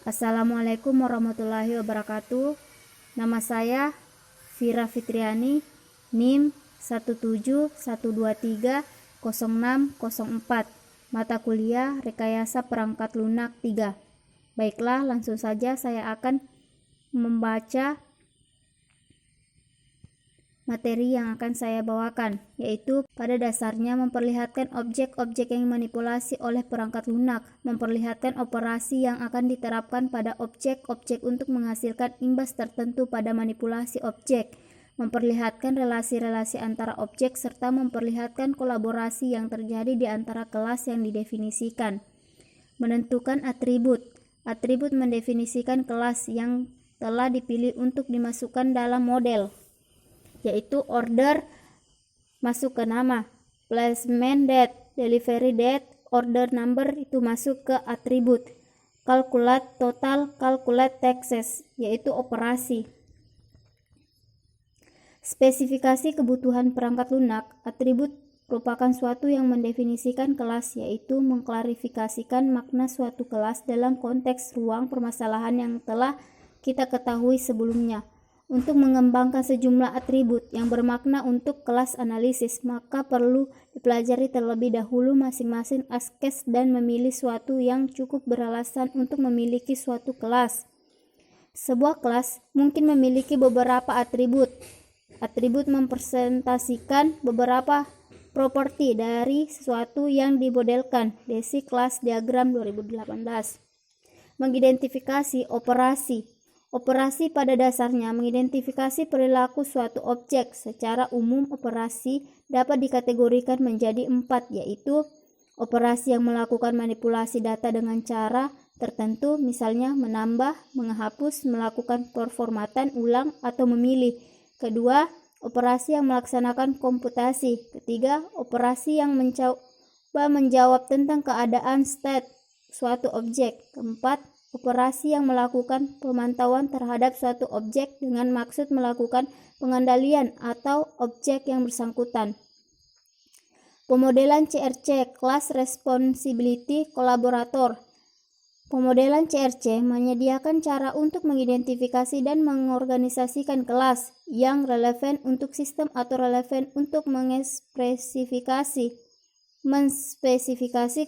Assalamualaikum warahmatullahi wabarakatuh. Nama saya Vira Fitriani, NIM 171230604. Mata kuliah Rekayasa Perangkat Lunak 3. Baiklah, langsung saja saya akan membaca materi yang akan saya bawakan, yaitu pada dasarnya memperlihatkan objek-objek yang dimanipulasi oleh perangkat lunak, memperlihatkan operasi yang akan diterapkan pada objek-objek untuk menghasilkan imbas tertentu pada manipulasi objek, memperlihatkan relasi-relasi antara objek, serta memperlihatkan kolaborasi yang terjadi di antara kelas yang didefinisikan. Menentukan atribut. Atribut mendefinisikan kelas yang telah dipilih untuk dimasukkan dalam model, yaitu order masuk ke nama, placement date, delivery date, order number itu masuk ke atribut, calculate total, calculate taxes yaitu operasi. Spesifikasi kebutuhan perangkat lunak. Atribut merupakan suatu yang mendefinisikan kelas, yaitu mengklarifikasikan makna suatu kelas dalam konteks ruang permasalahan yang telah kita ketahui sebelumnya. Untuk mengembangkan sejumlah atribut yang bermakna untuk kelas analisis, maka perlu dipelajari terlebih dahulu masing-masing askes dan memilih suatu yang cukup beralasan untuk memiliki suatu kelas. Sebuah kelas mungkin memiliki beberapa atribut. Atribut mempresentasikan beberapa properti dari sesuatu yang dimodelkan. Desi Kelas Diagram 2018. Mengidentifikasi operasi. Operasi pada dasarnya mengidentifikasi perilaku suatu objek. Secara umum, operasi dapat dikategorikan menjadi 4, yaitu operasi yang melakukan manipulasi data dengan cara tertentu, misalnya menambah, menghapus, melakukan performatan ulang, atau memilih. Kedua, operasi yang melaksanakan komputasi. Ketiga, operasi yang mencoba menjawab tentang keadaan state suatu objek. Keempat, operasi yang melakukan pemantauan terhadap suatu objek dengan maksud melakukan pengendalian atau objek yang bersangkutan. Pemodelan CRC, Class Responsibility Collaborator. Pemodelan CRC menyediakan cara untuk mengidentifikasi dan mengorganisasikan kelas yang relevan untuk sistem atau relevan untuk menspesifikasi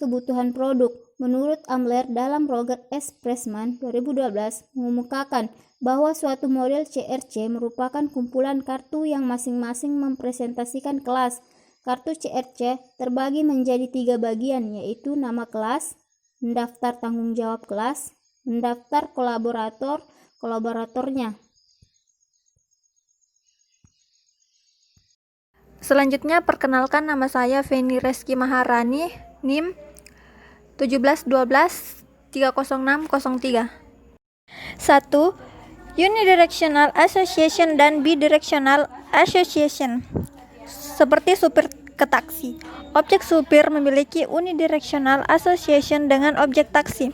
kebutuhan produk. Menurut Amler dalam Roger S. Pressman 2012 mengemukakan bahwa suatu model CRC merupakan kumpulan kartu yang masing-masing mempresentasikan kelas. Kartu CRC terbagi menjadi 3 bagian, yaitu nama kelas, mendaftar tanggung jawab kelas, mendaftar kolaboratornya. Selanjutnya, perkenalkan, nama saya Feni Reski Maharani, NIM 171230603. 1. Unidirectional Association dan Bidirectional Association. Seperti supir ke taksi. Objek supir memiliki unidirectional association dengan objek taksi.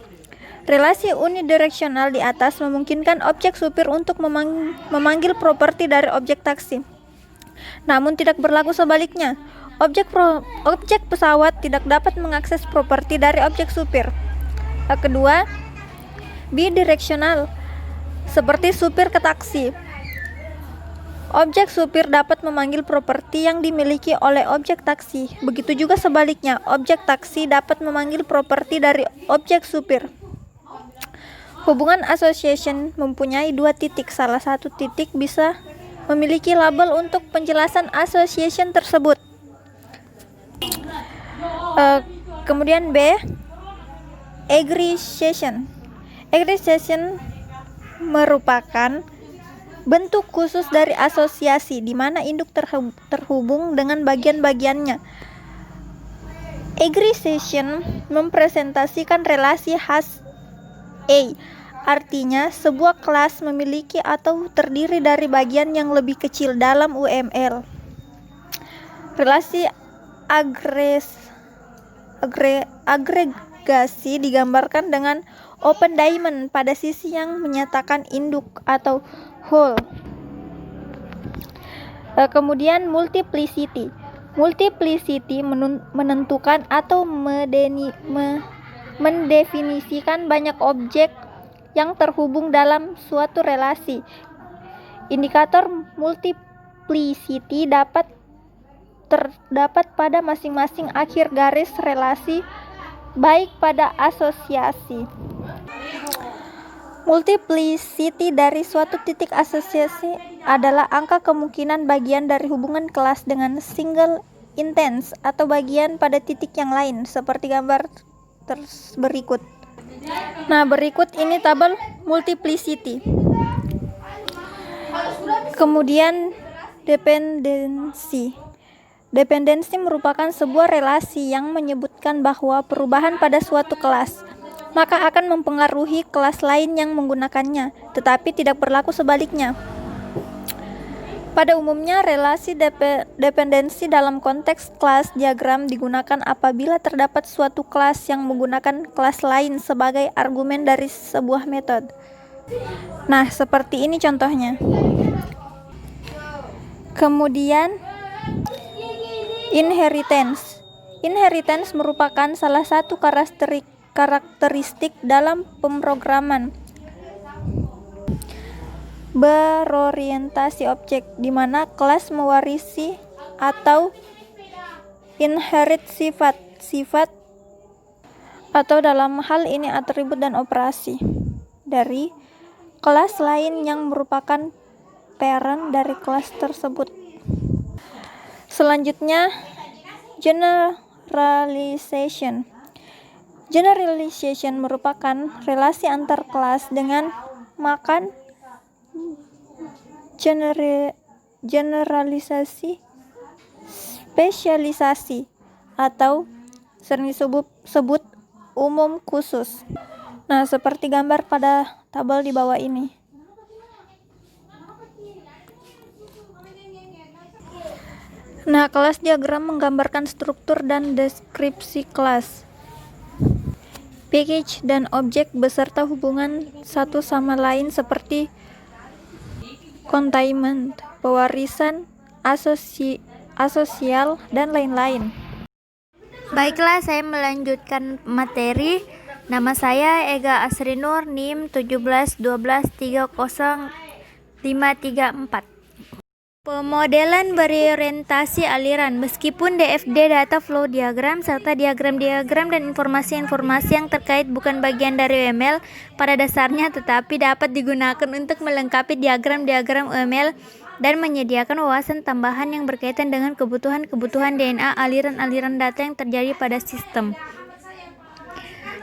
Relasi unidireksional di atas memungkinkan objek supir untuk memanggil properti dari objek taksi. Namun tidak berlaku sebaliknya. Objek pesawat tidak dapat mengakses properti dari objek supir. Kedua, bidirectional, seperti supir ke taksi. Objek supir dapat memanggil properti yang dimiliki oleh objek taksi. Begitu juga sebaliknya, objek taksi dapat memanggil properti dari objek supir. Hubungan association mempunyai 2 titik. Salah satu titik bisa memiliki label untuk penjelasan association tersebut. Kemudian B, aggregation. Aggregation merupakan bentuk khusus dari asosiasi di mana induk terhubung dengan bagian-bagiannya. Aggregation mempresentasikan relasi khas A, artinya sebuah kelas memiliki atau terdiri dari bagian yang lebih kecil dalam UML. Relasi agregasi digambarkan dengan open diamond pada sisi yang menyatakan induk atau whole. Kemudian multiplicity. Multiplicity menentukan atau mendefinisikan banyak objek yang terhubung dalam suatu relasi. Indikator multiplicity dapat terdapat pada masing-masing akhir garis relasi, baik pada asosiasi. Multiplicity dari suatu titik asosiasi adalah angka kemungkinan bagian dari hubungan kelas dengan single instance atau bagian pada titik yang lain, seperti gambar berikut. Nah, berikut ini tabel multiplicity. Kemudian dependensi. Dependensi merupakan sebuah relasi yang menyebutkan bahwa perubahan pada suatu kelas maka akan mempengaruhi kelas lain yang menggunakannya, tetapi tidak berlaku sebaliknya. Pada umumnya, relasi dependensi dalam konteks kelas diagram digunakan apabila terdapat suatu kelas yang menggunakan kelas lain sebagai argumen dari sebuah metode. Nah, seperti ini contohnya. Kemudian, inheritance. Inheritance merupakan salah satu karakteristik dalam pemrograman berorientasi objek, di mana kelas mewarisi atau inherit sifat atau dalam hal ini atribut dan operasi dari kelas lain yang merupakan parent dari kelas tersebut. Selanjutnya, generalization. Generalization merupakan relasi antar kelas dengan makan generalisasi spesialisasi atau sering disebut umum khusus. Nah, seperti gambar pada tabel di bawah ini. Nah, kelas diagram menggambarkan struktur dan deskripsi kelas, package dan objek beserta hubungan satu sama lain seperti containment, pewarisan, asosial, dan lain-lain. Baiklah, saya melanjutkan materi. Nama saya Ega Asrinur, NIM 171230534. Pemodelan berorientasi aliran. Meskipun DFD data flow diagram serta diagram-diagram dan informasi-informasi yang terkait bukan bagian dari UML pada dasarnya, tetapi dapat digunakan untuk melengkapi diagram-diagram UML dan menyediakan wawasan tambahan yang berkaitan dengan kebutuhan-kebutuhan DNA aliran-aliran data yang terjadi pada sistem.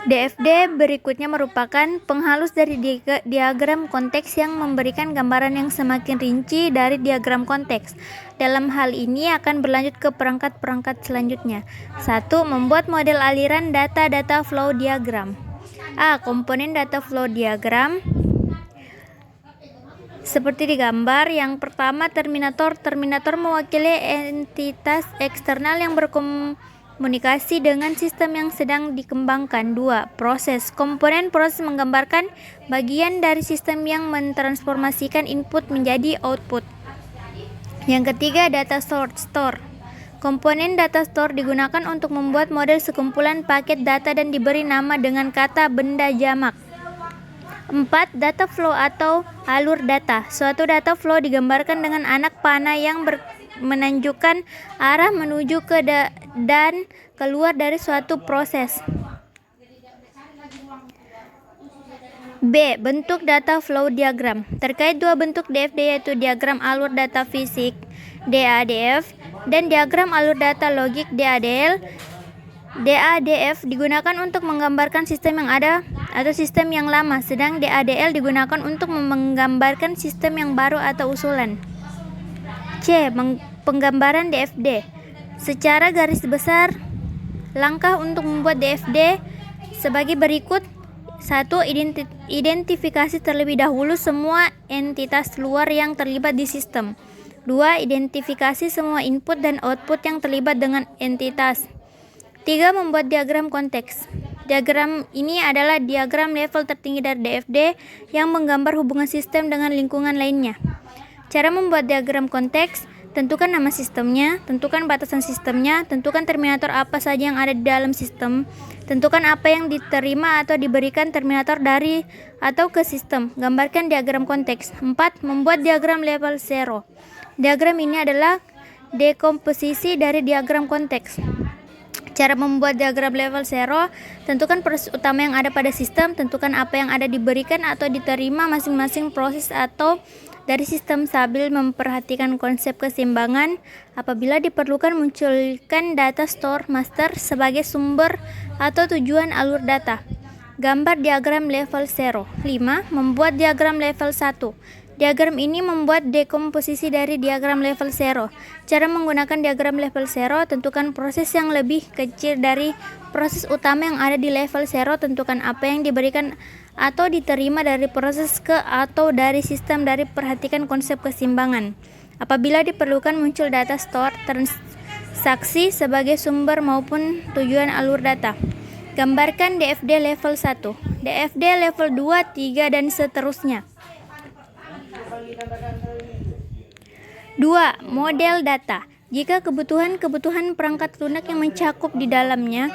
DFD berikutnya merupakan penghalus dari diagram konteks yang memberikan gambaran yang semakin rinci dari diagram konteks. Dalam hal ini akan berlanjut ke perangkat-perangkat selanjutnya. 1. Membuat model aliran data flow diagram. A. Komponen data flow diagram seperti digambar. Yang pertama, terminator. Terminator mewakili entitas eksternal yang berkomunikasi dengan sistem yang sedang dikembangkan. 2. Proses. Komponen proses menggambarkan bagian dari sistem yang mentransformasikan input menjadi output. Yang ketiga, data store. Komponen data store digunakan untuk membuat model sekumpulan paket data dan diberi nama dengan kata benda jamak. 4. Data flow atau alur data. Suatu data flow digambarkan dengan anak panah yang menunjukkan arah menuju ke dan keluar dari suatu proses. B. Bentuk data flow diagram. Terkait dua bentuk DFD, yaitu diagram alur data fisik DADF dan diagram alur data logik DADL. DADF digunakan untuk menggambarkan sistem yang ada atau sistem yang lama, sedang DADL digunakan untuk menggambarkan sistem yang baru atau usulan. C. Penggambaran DFD. Secara garis besar, langkah untuk membuat DFD sebagai berikut. 1. Identifikasi terlebih dahulu semua entitas luar yang terlibat di sistem. 2. Identifikasi semua input dan output yang terlibat dengan entitas. 3. Membuat diagram konteks. Diagram ini adalah diagram level tertinggi dari DFD yang menggambar hubungan sistem dengan lingkungan lainnya. Cara membuat diagram konteks. Tentukan nama sistemnya, tentukan batasan sistemnya, tentukan terminator apa saja yang ada di dalam sistem, tentukan apa yang diterima atau diberikan terminator dari atau ke sistem. Gambarkan diagram konteks. 4. Membuat diagram level 0. Diagram ini adalah dekomposisi dari diagram konteks. Cara membuat diagram level 0, tentukan proses utama yang ada pada sistem, tentukan apa yang ada diberikan atau diterima masing-masing proses atau dari sistem sambil memperhatikan konsep keseimbangan. Apabila diperlukan, munculkan data store master sebagai sumber atau tujuan alur data. Gambar diagram level 0. 5. Membuat diagram level 1. Diagram ini membuat dekomposisi dari diagram level 0. Cara menggunakan diagram level 0, tentukan proses yang lebih kecil dari proses utama yang ada di level 0, tentukan apa yang diberikan atau diterima dari proses ke atau dari sistem dari perhatikan konsep keseimbangan. Apabila diperlukan, muncul data store transaksi sebagai sumber maupun tujuan alur data. Gambarkan DFD level 1, DFD level 2, 3, dan seterusnya. 2. Model data. Jika kebutuhan perangkat lunak yang mencakup di dalamnya,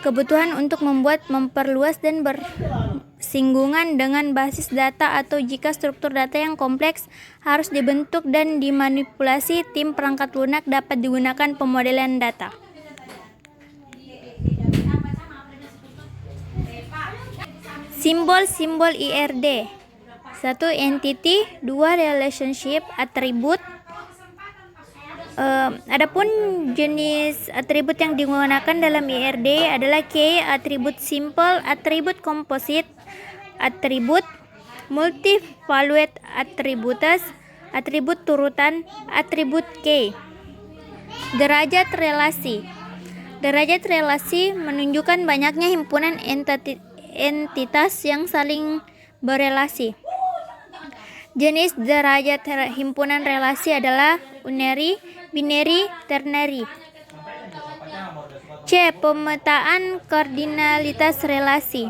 kebutuhan untuk memperluas dan bersinggungan dengan basis data, atau jika struktur data yang kompleks harus dibentuk dan dimanipulasi, tim perangkat lunak dapat digunakan pemodelan data. Simbol-simbol IRD. 1. Entity, 2. Relationship, atribut. Adapun jenis atribut yang digunakan dalam IRD adalah key, atribut simple, atribut composite, atribut multi-valued attributes, atribut turutan, atribut key. Derajat relasi. Derajat relasi menunjukkan banyaknya himpunan entitas yang saling berelasi. Jenis derajat himpunan relasi adalah unary, binary, ternary. C. Pemetaan kardinalitas relasi.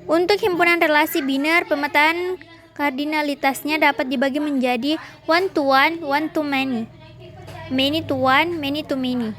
Untuk himpunan relasi biner, pemetaan kardinalitasnya dapat dibagi menjadi one to one to many, many to one, many to many.